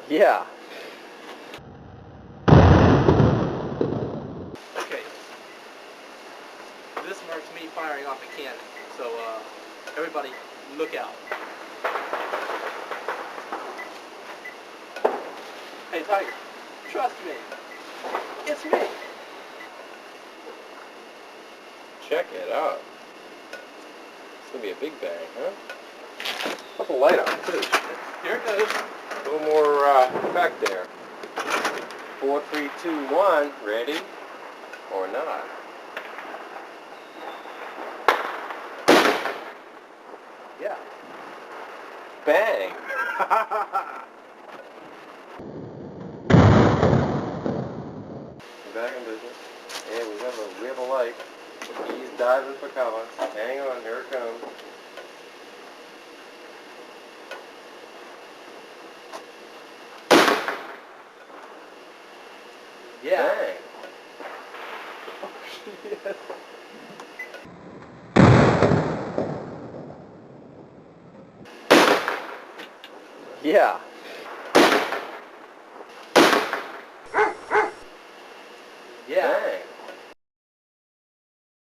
Yeah. Okay. This marks me firing off a cannon. So, everybody, look out. Hey, Tiger, trust me. It's me. Check it out. It's gonna be a big bang, huh? Put the light on too. Here it goes. A little more effect there. 4, 3, 2, 1. Ready or not? Yeah. Bang! Back in business. Yeah, we have a light. He's diving for cover. Hang on, here it comes. Yeah. Bang! Yes. Yeah.